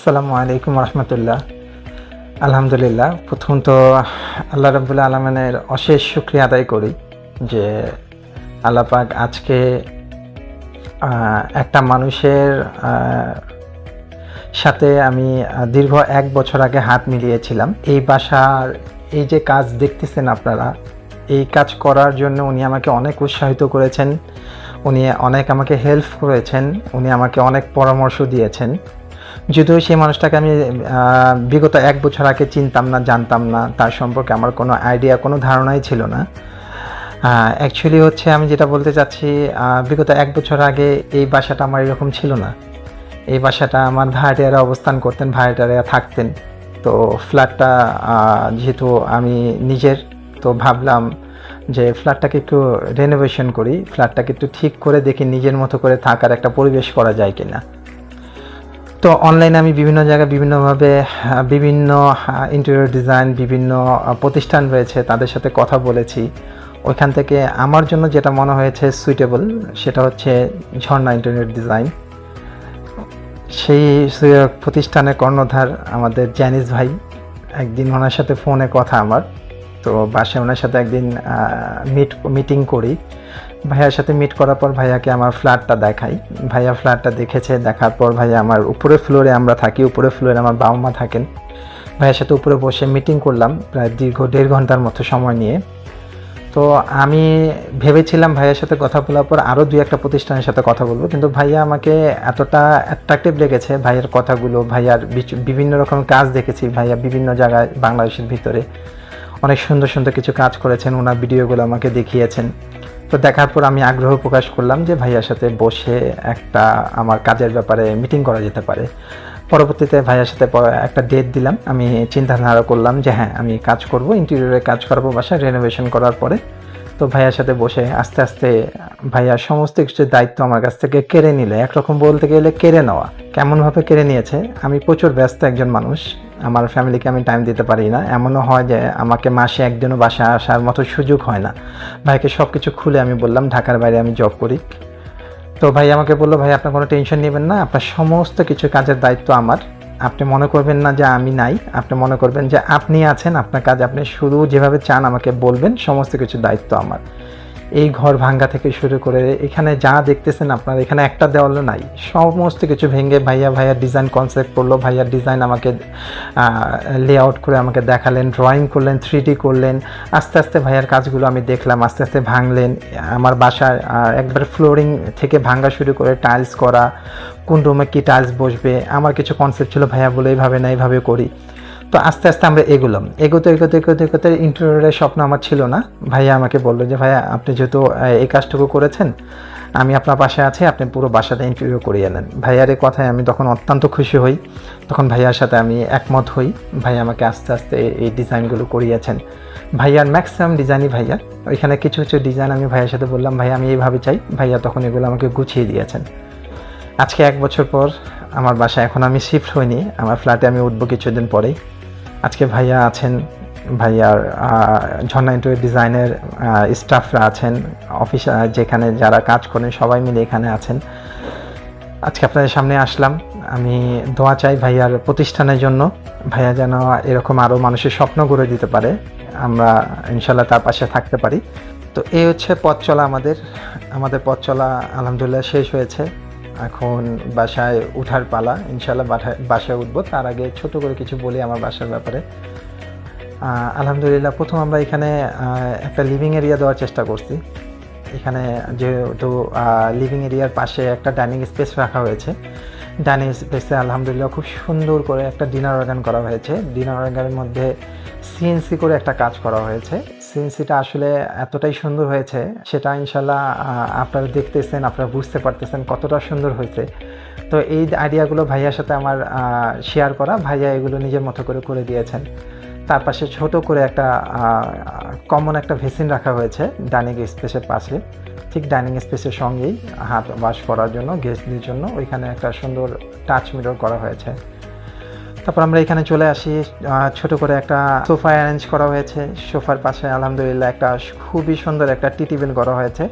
আসসালামু আলাইকুম রহমতুল্লাহ। আলহামদুলিল্লাহ, প্রথম তো আল্লাহ রাব্বুল আলামিনের অশেষ শুকরিয়া আদায় করি যে আল্লাহ পাক আজকে একটা মানুষের সাথে আমি দীর্ঘ 1 বছর আগে হাত মিলিয়েছিলাম। এই বাসার এই যে কাজ দেখতেছেন আপনারা, এই কাজ করার জন্য উনি আমাকে অনেক উৎসাহিত করেছেন, উনি অনেক আমাকে হেল্প করেছেন, উনি আমাকে অনেক পরামর্শ দিয়েছেন। যদিও সেই মানুষটাকে আমি বিগত 1 বছর আগে চিনতাম না, জানতাম না, তার সম্পর্কে আমার কোনো আইডিয়া, কোনো ধারণাই ছিল না। অ্যাকচুয়ালি হচ্ছে আমি যেটা বলতে চাচ্ছি, বিগত 1 বছর আগে এই বাসাটা আমার এরকম ছিল না। এই বাসাটা আমার ভাড়াটিয়ারা অবস্থান করতেন, ভাড়াটিয়ারা থাকতেন। তো ফ্ল্যাটটা যেহেতু আমি নিজের, তো ভাবলাম যে ফ্ল্যাটটাকে একটু রেনোভেশন করি, ফ্ল্যাটটাকে একটু ঠিক করে দেখি নিজের মতো করে থাকার একটা পরিবেশ করা যায় কিনা। তো অনলাইনে আমি বিভিন্ন জায়গায় বিভিন্নভাবে বিভিন্ন ইন্টেরিয়র ডিজাইন, বিভিন্ন প্রতিষ্ঠান রয়েছে, তাদের সাথে কথা বলেছি। ওইখান থেকে আমার জন্য যেটা মনে হয়েছে সুইটেবল, সেটা হচ্ছে ঝর্ণা ইন্টেরিয়র ডিজাইন। সেই প্রতিষ্ঠানের কর্ণধার আমাদের জ্যানিস ভাই। একদিন ওনার সাথে ফোনে কথা আমার, তো বাসায় ওনার সাথে একদিন মিটিং করি। ভাইয়ার সাথে মিট করার পর ভাইয়াকে আমার ফ্ল্যাটটা দেখাই। ভাইয়া ফ্ল্যাটটা দেখেছে, দেখার পর ভাইয়া আমার উপরের ফ্লোরে, আমরা থাকি উপরের ফ্লোরে, আমার বাবা মা থাকেন। ভাইয়ার সাথে উপরে বসে মিটিং করলাম প্রায় দীর্ঘ 1.5 ঘন্টার মতো সময় নিয়ে। তো আমি ভেবেছিলাম ভাইয়ার সাথে কথা বলার পর আরও 2-1টা প্রতিষ্ঠানের সাথে কথা বলবো, কিন্তু ভাইয়া আমাকে এতটা অ্যাট্রাকটিভ লেগেছে ভাইয়ার কথাগুলো, ভাইয়ার বিভিন্ন রকম কাজ দেখেছি। ভাইয়া বিভিন্ন জায়গায় বাংলাদেশের ভিতরে অনেক সুন্দর সুন্দর কিছু কাজ করেছেন, ওনার ভিডিওগুলো আমাকে দেখিয়েছেন। তো দেখার পর আমি আগ্রহ প্রকাশ করলাম যে ভাইয়ার সাথে বসে একটা আমার কাজের ব্যাপারে মিটিং করা যেতে পারে। পরবর্তীতে ভাইয়ার সাথে একটা ডেট দিলাম। আমি চিন্তাধারা করলাম যে হ্যাঁ, আমি কাজ করব, ইন্টেরিয়রে কাজ করবো, বাসা রেনোভেশন করার পরে। তো ভাইয়ার সাথে বসে আস্তে আস্তে ভাইয়ার সমস্ত কিছুর দায়িত্ব আমার কাছ থেকে কেড়ে নিলে, একরকম বলতে গেলে কেড়ে নেওয়া। কেমনভাবে কেড়ে নিয়েছে, আমি প্রচুর ব্যস্ত একজন মানুষ, আমার ফ্যামিলিকে আমি টাইম দিতে পারি না। এমনও হয় যে আমাকে মাসে একদিনও বাসায় আসার মতো সুযোগ হয় না। ভাইকে সব কিছু খুলে আমি বললাম ঢাকার বাইরে আমি জব করি। তো ভাই আমাকে বললো, ভাই আপনার কোনো টেনশন নেবেন না, আপনার সমস্ত কিছু কাজের দায়িত্ব আমার। আপনি মনে করবেন না যে আমি নাই, আপনি মনে করবেন যে আপনি আছেন, আপনার কাজ আপনি শুধু যেভাবে চান আমাকে বলবেন, সমস্ত কিছু দায়িত্ব আমার। এই ঘর ভাঙ্গা থেকে শুরু করে এখানে যা দেখতেছেন আপনার, এখানে একটা দেওয়ালও নাই, সমস্ত কিছু ভেঙে ভাইয়া ডিজাইন কনসেপ্ট করলো, ভাইয়ার ডিজাইন আমাকে লেআউট করে আমাকে দেখালেন, ড্রয়িং করলেন, 3D করলেন। আস্তে আস্তে ভাইয়ার কাজগুলো আমি দেখলাম, আস্তে আস্তে ভাঙলেন। আমার বাসার একবার ফ্লোরিং থেকে ভাঙা শুরু করে টাইলস করা, কোন রুমে কী টাইলস বসবে, আমার কিছু কনসেপ্ট ছিল, ভাইয়া বলে এইভাবে না এইভাবে করি। তো আস্তে আস্তে আমরা এগোলাম, এগোতে ইন্টেরিয়রের স্বপ্ন আমার ছিল না। ভাইয়া আমাকে বললো যে ভাইয়া আপনি যেহেতু এই কাজটুকু করেছেন, আমি আপনার পাশে আছি, আপনি পুরো বাসাটা ইন্টেরিয়র করিয়ে নেন। ভাইয়ার এই কথায় আমি তখন অত্যন্ত খুশি হই, তখন ভাইয়ার সাথে আমি একমত হই। ভাইয়া আমাকে আস্তে আস্তে এই ডিজাইনগুলো করিয়েছেন। ভাইয়ার ম্যাক্সিমাম ডিজাইনই ভাইয়া, ওইখানে কিছু কিছু ডিজাইন আমি ভাইয়ার সাথে বললাম ভাইয়া আমি এইভাবে চাই, ভাইয়া তখন এগুলো আমাকে গুছিয়ে দিয়েছেন। আজকে 1 বছর পর আমার বাসায় এখন আমি শিফট হইনি, আমার ফ্ল্যাটে আমি উঠবো কিছুদিন পরেই। আজকে ভাইয়া আছেন, ভাইয়ার ঝর্ণা ইন্টেরিয়র ডিজাইনের স্টাফরা আছেন, অফিস যেখানে যারা কাজ করেন সবাই মিলে এখানে আছেন। আজকে আপনাদের সামনে আসলাম, আমি দোয়া চাই ভাইয়ার প্রতিষ্ঠানের জন্য, ভাইয়া যেন এরকম আরও মানুষের স্বপ্ন গড়ে দিতে পারে, আমরা ইনশাল্লাহ তার পাশে থাকতে পারি। তো এই হচ্ছে পথ চলা আমাদের পথ চলা আলহামদুলিল্লাহ শেষ হয়েছে। এখন বাসায় উঠার পালা, ইনশাল্লাহ বাসায় উঠবো। তার আগে ছোট করে কিছু বলি আমার বাসার ব্যাপারে। আলহামদুলিল্লাহ, প্রথম আমরা এখানে একটা লিভিং এরিয়া দেওয়ার চেষ্টা করছি। এখানে যেহেতু লিভিং এরিয়ার পাশে একটা ডাইনিং স্পেস রাখা হয়েছে, ডাইনিং স্পেসে আলহামদুলিল্লাহ খুব সুন্দর করে একটা ডিনার অর্গান করা হয়েছে। ডিনার অর্গানের মধ্যে সিএনসি করে একটা কাজ করা হয়েছে। সিএনসিটা আসলে এতটাই সুন্দর হয়েছে, সেটা ইনশাল্লাহ আপনারা দেখতেছেন, আপনারা বুঝতে পারতেছেন কতটা সুন্দর হয়েছে। তো এই আইডিয়াগুলো ভাইয়ার সাথে আমার শেয়ার করা, ভাইয়া এগুলো নিজের মতো করে করে দিয়েছেন। তার পাশে ছোট করে একটা কমন একটা ভেসিন রাখা হয়েছে ডাইনিং স্পেসের পাশে, ঠিক ডাইনিং স্পেসের সঙ্গেই হাত ওয়াশ করার জন্য গেস্টদের জন্য ওইখানে একটা সুন্দর টাচ মিরর করা হয়েছে। তারপর আমরা এখানে চলে আসি, ছোট করে একটা সোফা অ্যারেঞ্জ করা হয়েছে। সোফার পাশে আলহামদুলিল্লাহ একটা খুবই সুন্দর একটা টি টেবিল করা হয়েছে।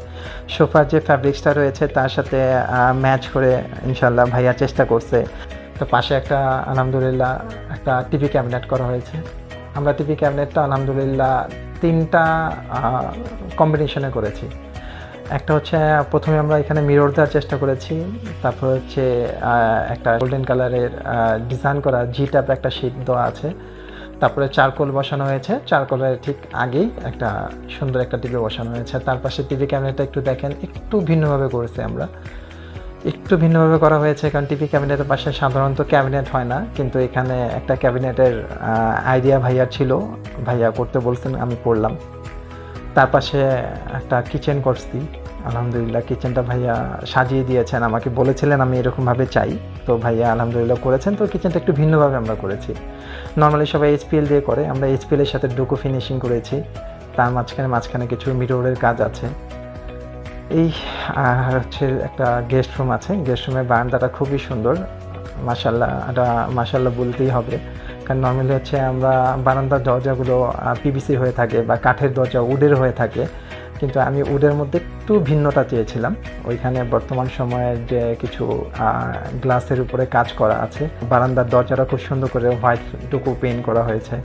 সোফার যে ফ্যাব্রিক্সটা রয়েছে তার সাথে ম্যাচ করে ইনশাল্লাহ ভাইয়া চেষ্টা করছে তো পাশে একটা আলহামদুলিল্লাহ একটা টিভি ক্যাবিনেট করা হয়েছে। আমরা টিভি ক্যাবিনেটটা আলহামদুলিল্লাহ 3টা কম্বিনেশনে করেছি। একটা হচ্ছে প্রথমে আমরা এখানে মিরর দেওয়ার চেষ্টা করেছি, তারপর হচ্ছে একটা গোল্ডেন কালারের ডিজাইন করা জি ট্যাপ একটা শীট দেওয়া আছে, তারপরে চারকোল বসানো হয়েছে, চারকোলের ঠিক আগেই একটা সুন্দর একটা টিভি বসানো হয়েছে। তার পাশে টিভি ক্যাবিনেটটা একটু দেখেন, একটু ভিন্নভাবে করেছি আমরা, একটু ভিন্নভাবে করা হয়েছে, কারণ টিভি ক্যাবিনেটের পাশে সাধারণত ক্যাবিনেট হয় না, কিন্তু এখানে একটা ক্যাবিনেটের আইডিয়া ভাইয়ার ছিল, ভাইয়া করতে বলছেন, আমি করলাম। তার পাশে একটা কিচেন করছি, আলহামদুলিল্লাহ কিচেনটা ভাইয়া সাজিয়ে দিয়েছেন, আমাকে বলেছিলেন আমি এরকমভাবে চাই, তো ভাইয়া আলহামদুলিল্লাহ করেছেন। তো কিচেনটা একটু ভিন্নভাবে আমরা করেছি। নর্মালি সবাই এইচপিএল দিয়ে করে, আমরা এইচপিএলের সাথে ডুকো ফিনিশিং করেছি, তার মাঝখানে কিছু মিররের কাজ আছে। এই আর হচ্ছে একটা গেস্ট রুম আছে, গেস্ট রুমের বারান্দাটা খুবই সুন্দর, মাশাল্লাহ, এটা মাশাল্লাহ বলতেই হবে, কারণ নর্মালি হচ্ছে আমরা বারান্দার দরজাগুলো পিভিসি হয়ে থাকে বা কাঠের দরজা উডের হয়ে থাকে, কিন্তু আমি উডের মধ্যে একটু ভিন্নতা চেয়েছিলাম। ওইখানে বর্তমান সময়ের যে কিছু গ্লাসের উপরে কাজ করা আছে, বারান্দার দরজাটা খুব সুন্দর করে হোয়াইট টুকু পেইন্ট করা হয়েছে।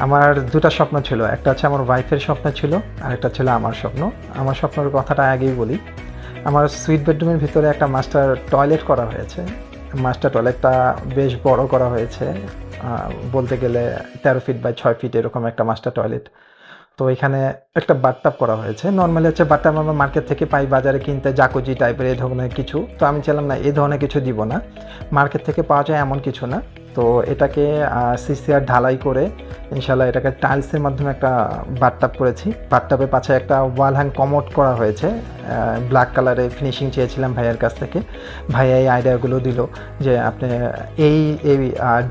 আমার দুটো স্বপ্ন ছিল, একটা হচ্ছে আমার ওয়াইফের স্বপ্ন ছিল, আর একটা ছিল আমার স্বপ্ন। আমার স্বপ্নের কথাটা আগেই বলি, আমার সুইট বেডরুমের ভিতরে একটা মাস্টার টয়লেট করা হয়েছে। মাস্টার টয়লেটটা বেশ বড় করা হয়েছে, বলতে গেলে 13 ফিট বাই 6 ফিট এরকম একটা মাস্টার টয়লেট। তো এখানে একটা বাথটাব করা হয়েছে। নর্মালি হচ্ছে বাথটাব আমরা মার্কেট থেকে পাই, বাজারে কিনতে জাকুজি টাইপের এই ধরনের কিছু, তো আমি চাইলাম না এই ধরনের কিছু দিব না, মার্কেট থেকে পাওয়া যায় এমন কিছু না। তো এটাকে সিসিআর ঢালাই করে ইনশাল্লাহ এটাকে টাইলসের মাধ্যমে একটা বাথটাব করেছি। বাথটাবের পাশে একটা ওয়াল হ্যাং কমোড করা হয়েছে, ব্ল্যাক কালারে ফিনিশিং চেয়েছিলাম ভাইয়ার কাছ থেকে। ভাইয়া এই আইডিয়াগুলো দিল যে আপনি এই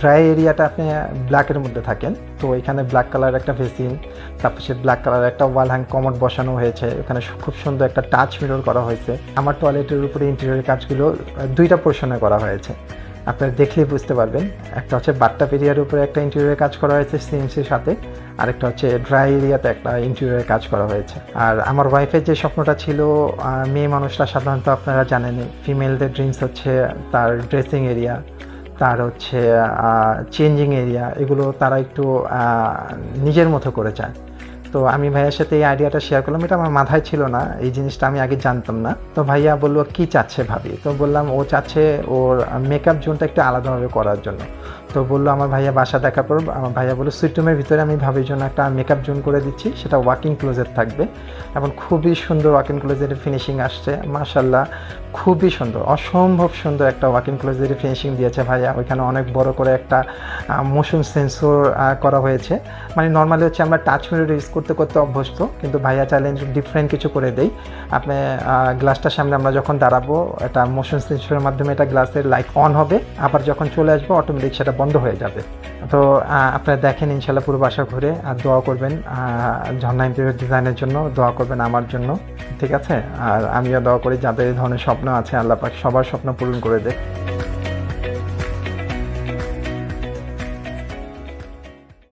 ড্রাই এরিয়াটা আপনি ব্ল্যাকের মধ্যে থাকেন, তো এখানে ব্ল্যাক কালার একটা ভেসিন, তারপর সে ব্ল্যাক কালার একটা ওয়াল হ্যাং কমোড বসানো হয়েছে, এখানে খুব সুন্দর একটা টাচ মিরর করা হয়েছে। আমার টয়লেটের উপরে ইন্টেরিয়রের কাজগুলো 2টা পোর্শনে করা হয়েছে, আপনারা দেখলেই বুঝতে পারবেন। একটা হচ্ছে বাথটাব এরিয়ার উপরে একটা ইন্টেরিয়রের কাজ করা হয়েছে সিএমসির সাথে, আরেকটা হচ্ছে ড্রাই এরিয়াতে একটা ইন্টেরিয়রের কাজ করা হয়েছে। আর আমার ওয়াইফের যে স্বপ্নটা ছিল, মেয়ে মানুষরা সাধারণত আপনারা জানেনই, ফিমেলদের ড্রিমস হচ্ছে তার ড্রেসিং এরিয়া, তার হচ্ছে চেঞ্জিং এরিয়া, এগুলো তারা একটু নিজের মতো করে চায়। তো আমি ভাইয়ার সাথে এই আইডিয়াটা শেয়ার করলাম, এটা আমার মাথায় ছিল না, এই জিনিসটা আমি আগে জানতাম না। তো ভাইয়া বললো কি চাচ্ছে ভাবি, তো বললাম ও চাচ্ছে ওর মেকআপ জোনটা একটু আলাদাভাবে করার জন্য। তো বললো আমার ভাইয়া বাসা দেখার পর আমার ভাইয়া বললো সুইট রুমের ভিতরে আমি ভাবির জন্য একটা মেকআপ জোন করে দিচ্ছি, সেটা ওয়াকিং ক্লোজেট থাকবে, এবং খুবই সুন্দর ওয়াকিং ক্লোজেটের ফিনিশিং আসছে, মাশাল্লাহ খুবই সুন্দর, অসম্ভব সুন্দর একটা ওয়াকিং ক্লোজেটের ফিনিশিং দিয়েছে ভাইয়া। ওইখানে অনেক বড় করে একটা মোশন সেন্সর করা হয়েছে, মানে নর্মালি হচ্ছে আমরা টাচ মিরর ইউজ করতে করতে অভ্যস্ত, কিন্তু ভাইয়া চ্যালেঞ্জ ডিফারেন্ট কিছু করে দেই। আপনি গ্লাসটার সামনে আমরা যখন দাঁড়াবো, একটা মোশন সেন্সরের মাধ্যমে এটা গ্লাসের লাইট অন হবে, আবার যখন চলে আসবো অটোমেটিক সেটা বন্ধ হয়ে যাবে। তো আপনারা দেখেন ইনশাল্লাহ পুরো বাসা ঘুরে, আর দোয়া করবেন ঝর্ণা ইন্টেরিয়র ডিজাইনের জন্য, দোয়া করবেন আমার জন্য, ঠিক আছে? আর আমিও দোয়া করি যাদের এই ধরনের স্বপ্ন আছে আল্লাহ পাক সবার স্বপ্ন পূরণ করে দেয়।